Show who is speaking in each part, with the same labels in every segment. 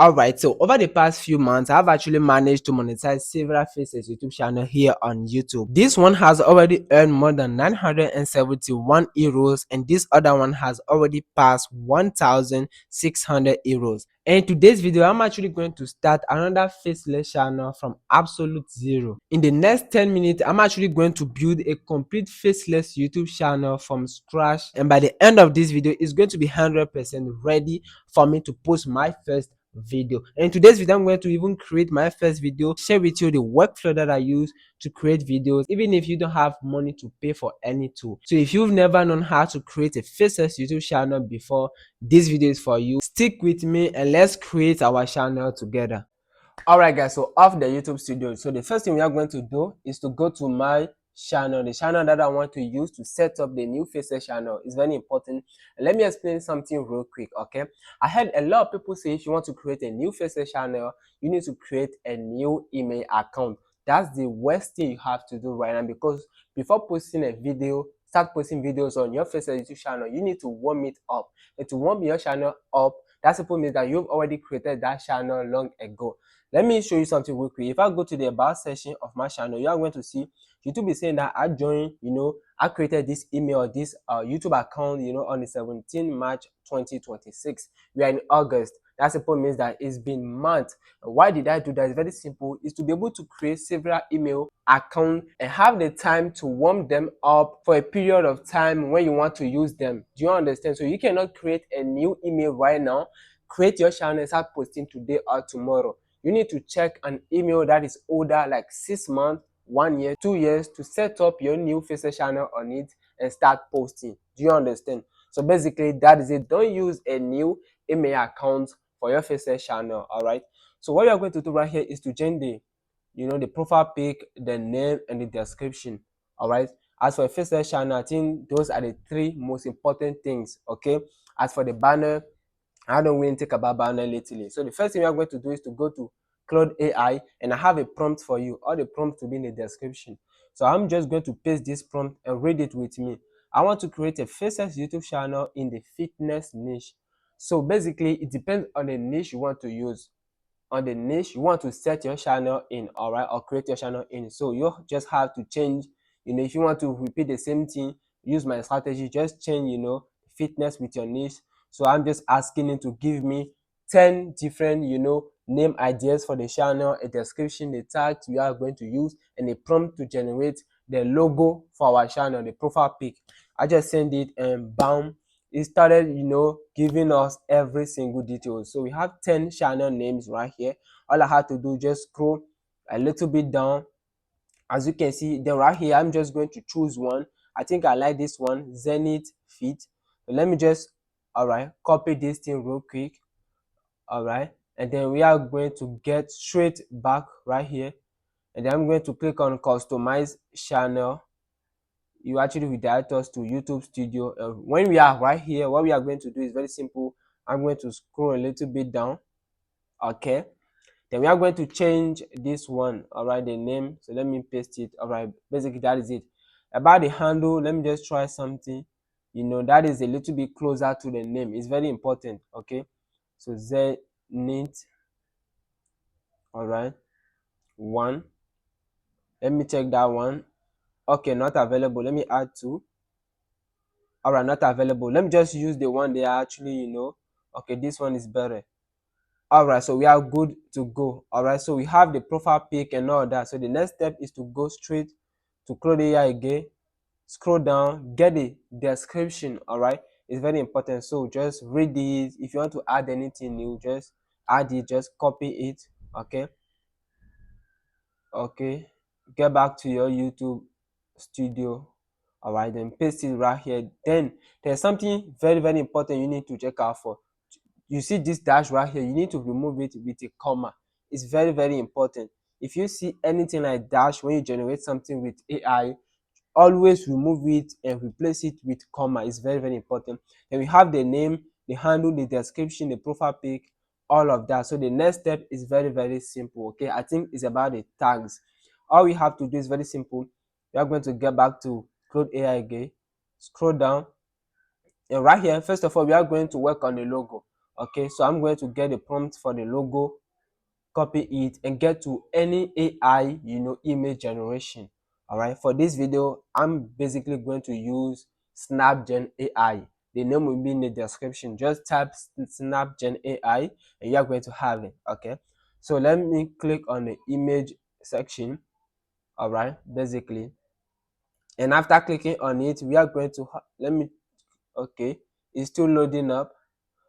Speaker 1: Alright, so over the past few months, I've actually managed to monetize several Faceless YouTube channel here on YouTube. This one has already earned more than 971 euros, and this other one has already passed 1,600 euros. And in today's video, I'm actually going to start another Faceless channel from absolute zero. In the next 10 minutes, I'm actually going to build a complete Faceless YouTube channel from scratch, and by the end of this video, it's going to be 100% ready for me to post my first video. And in today's video, I'm going to even create my first video, share with you the workflow that I use to create videos, even if you don't have money to pay for any tool. So if you've never known how to create a Faceless YouTube channel before, this video is for you. Stick with me and let's create our channel together. Alright guys, so off the YouTube studio, so the first thing we are going to do is to go to my channel, the channel that I want to use to set up the new Faceless channel. Is very important. And let me explain something real quick. Okay, I heard a lot of people say if you want to create a new Faceless channel, you need to create a new email account. That's the worst thing you have to do right now, because before posting a video, start posting videos on your Faceless YouTube channel, you need to warm it up. And to warm your channel up, that simply means that you've already created that channel long ago. Let me show you something real quick. If I go to the about section of my channel, you are going to see YouTube is saying that I joined, I created this email, this YouTube account, on the 17th March 2026. We are in August. That simply means that it's been months. Why did I do that? It's very simple. It's to be able to create several email accounts and have the time to warm them up for a period of time when you want to use them. Do you understand? So you cannot create a new email right now, create your channel and start posting today or tomorrow. You need to check an email that is older, like 6 months, 1 year, 2 years, to set up your new Faceless channel on it and start posting. Do you understand? So basically that is it. Don't use a new email account for your Faceless channel. All right, so what you're going to do right here is to change the profile pic, the name, and the description. All right, as for a Faceless channel, I think those are the 3 most important things. Okay, as for the banner, I don't really think about banner lately. So the first thing we are going to do is to go to Claude AI, and I have a prompt for you. All the prompts will be in the description. So I'm just going to paste this prompt and read it with me. I want to create a Faceless YouTube channel in the fitness niche. So basically, it depends on the niche you want to use, on the niche you want to set your channel in, all right, or create your channel in. So you just have to change, if you want to repeat the same thing, use my strategy, just change, fitness with your niche. So I'm just asking him to give me 10 different, name ideas for the channel, a description, the tags we are going to use, and a prompt to generate the logo for our channel, the profile pic. I just send it and bam, it started, giving us every single detail. So we have 10 channel names right here. All I have to do, just scroll a little bit down. As you can see, then right here, I'm just going to choose one. I think I like this one, Zenith Fit. So let me just, all right, copy this thing real quick. All right, and then we are going to get straight back right here, and then I'm going to click on customize channel. You actually redirect us to YouTube studio. When we are right here, what we are going to do is very simple. I'm going to scroll a little bit down. Okay, then we are going to change this one, all right, the name. So let me paste it. All right, basically that is it. About the handle, let me just try something, that is a little bit closer to the name. It's very important. Okay, so Zenith, all right, 1. Let me check that one. Okay, not available. Let me add 2. All right, not available. Let me just use the one they are actually, okay, this one is better. All right, so we are good to go. All right, so we have the profile pic and all that. So the next step is to go straight to Claude AI again, scroll down, get the description. All right, it's very important. So just read it. If you want to add anything new, just add it, just copy it. Okay, get back to your YouTube studio. All right, then paste it right here. Then there's something very, very important you need to check out for. You see this dash right here, you need to remove it with a comma. It's very, very important. If you see anything like dash when you generate something with AI, always remove it and replace it with comma. It's very, very important. And we have the name, the handle, the description, the profile pic, all of that. So the next step is very, very simple. Okay, I think it's about the tags. All we have to do is very simple. We are going to get back to Claude AI again, scroll down, and right here, first of all, we are going to work on the logo. Okay, so I'm going to get the prompt for the logo, copy it, and get to any AI image generation. All right, for this video I'm basically going to use SnapGen AI. The name will be in the description. Just type SnapGen AI and you're going to have it. Okay, so let me click on the image section. All right, basically, and after clicking on it we are going to let me, okay, it's still loading up.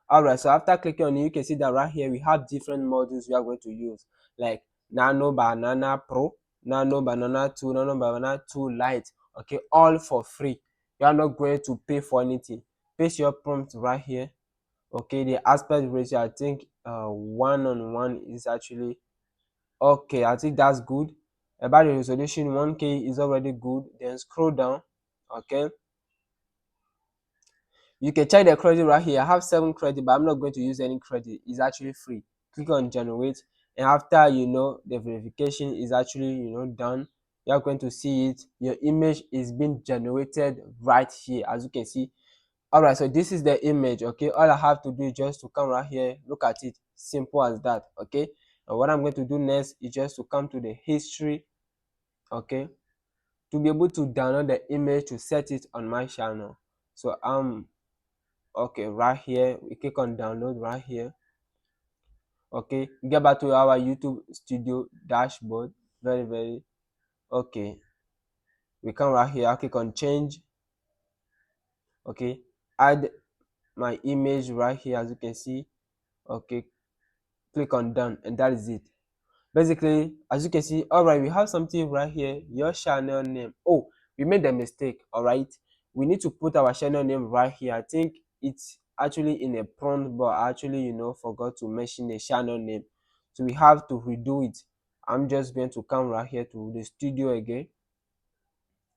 Speaker 1: All right, so after clicking on it, you can see that right here we have different modules we are going to use, like Nano Banana Pro, Nano Banana 2, Nano Banana 2 Lite. Okay, all for free. You are not going to pay for anything. Paste your prompt right here. Okay, the aspect ratio, I think 1:1 is actually okay. I think that's good. About the resolution, 1K is already good. Then scroll down. Okay, you can check the credit right here. I have 7 credit, but I'm not going to use any credit. It's actually free. Click on generate, and after the verification is actually done, you're going to see it. Your image is being generated right here, as you can see. All right, so this is the image. Okay, all I have to do is just to come right here, look at it, simple as that. Okay, and what I'm going to do next is just to come to the history. Okay, to be able to download the image to set it on my channel. So okay, right here we click on download right here. Okay, get back to our YouTube studio dashboard. Very okay, we come right here, I click on change. Okay, add my image right here, as you can see. Okay, click on done, and that is it. Basically, as you can see, all right, we have something right here, your channel name. Oh, we made a mistake. All right, we need to put our channel name right here. I think it's actually in a prompt, but I actually forgot to mention the channel name, so we have to redo it. I'm just going to come right here to the studio again.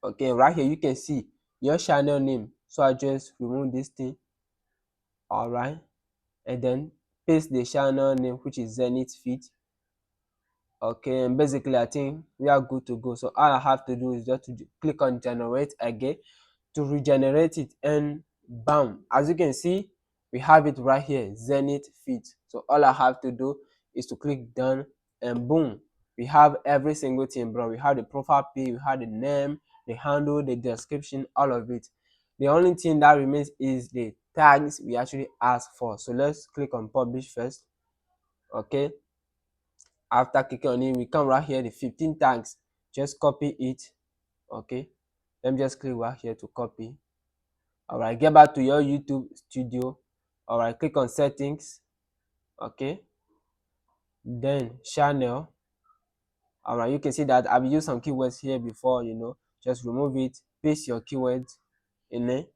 Speaker 1: Okay, right here you can see your channel name, so I just remove this thing. All right, and then paste the channel name, which is Zenith Fit. Okay, and basically I think we are good to go. So all I have to do is just to click on generate again to regenerate it, and bam, as you can see we have it right here, Zenith Fit. So all I have to do is to click done, and boom, we have every single thing, bro. We have the profile pic, we have the name, the handle, the description, all of it. The only thing that remains is the tags we actually asked for. So let's click on publish first. Okay, after clicking on it we come right here, the 15 tags, just copy it. Okay, let me just click right here to copy. All right, get back to your YouTube studio. All right, click on settings. Okay, then channel. All right, you can see that I've used some keywords here before. Just remove it, paste your keywords in it.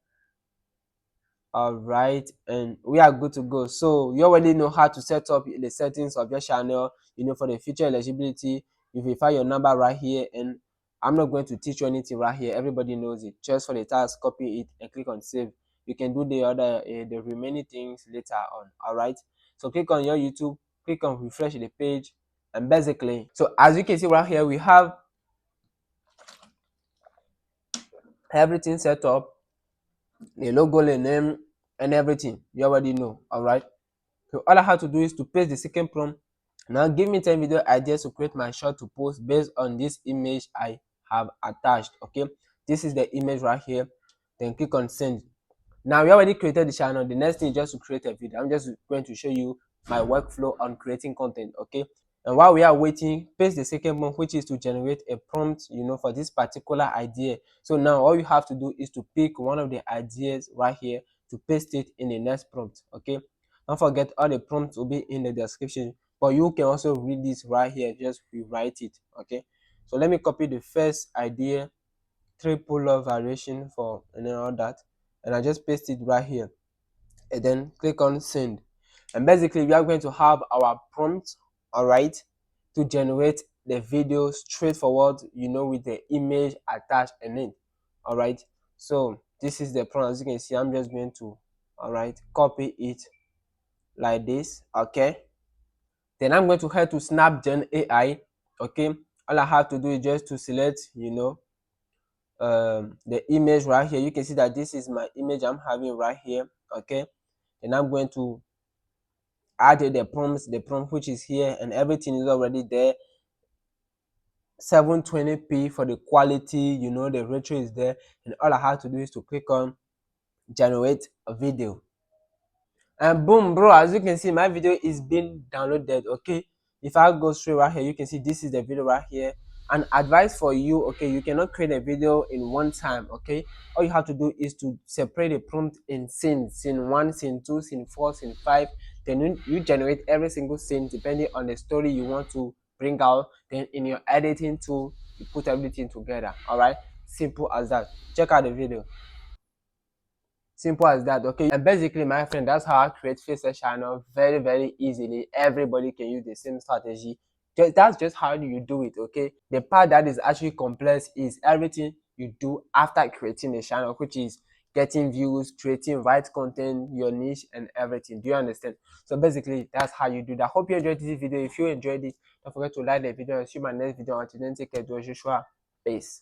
Speaker 1: All right, and we are good to go. So you already know how to set up the settings of your channel, for the future eligibility. You verify your number right here, and I'm not going to teach you anything right here. Everybody knows it. Just for the task, copy it and click on save. You can do the other the remaining things later on. All right, so click on your YouTube, click on refresh the page, and basically, so as you can see right here, we have everything set up, the logo, the name, and everything. You already know. All right, so all I have to do is to paste the second prompt. Now give me 10 video ideas to create my short to post based on this image I have attached. Okay, this is the image right here. Then click on send. Now we already created the channel. The next thing is just to create a video. I'm just going to show you my workflow on creating content. Okay, and while we are waiting, paste the second prompt, which is to generate a prompt for this particular idea. So now all you have to do is to pick one of the ideas right here to paste it in the next prompt. Okay, don't forget all the prompts will be in the description, but you can also read this right here, just rewrite it. Okay, so let me copy the first idea, 3 polar variation for and all that, and I just paste it right here, and then click on send. And basically we are going to have our prompt, all right, to generate the video straightforward, with the image attached in it. All right, so this is the prompt. As you can see, I'm just going to, all right, copy it like this. Okay, then I'm going to head to SnapGen AI. Okay, all I have to do is just to select the image right here. You can see that this is my image I'm having right here. Okay, and I'm going to added the prompt which is here, and everything is already there. 720p for the quality, you know, the ratio is there, and all I have to do is to click on generate a video, and boom, bro, as you can see, my video is being downloaded. Okay, if I go straight right here, you can see this is the video right here. And advice for you, okay, you cannot create a video in one time. Okay, all you have to do is to separate the prompt in scenes: scene 1, scene 2, scene 4, scene 5. Then you generate every single scene depending on the story you want to bring out. Then in your editing tool, you put everything together. All right, simple as that. Check out the video. Simple as that. Okay, and basically, my friend, that's how I create Faceless channel very easily. Everybody can use the same strategy. That's just how you do it. Okay, the part that is actually complex is everything you do after creating a channel, which is getting views, creating right content, your niche, and everything. Do you understand? So basically, that's how you do that. Hope you enjoyed this video. If you enjoyed it, don't forget to like the video and see my next video. Until then, take care. Do as usual. Peace.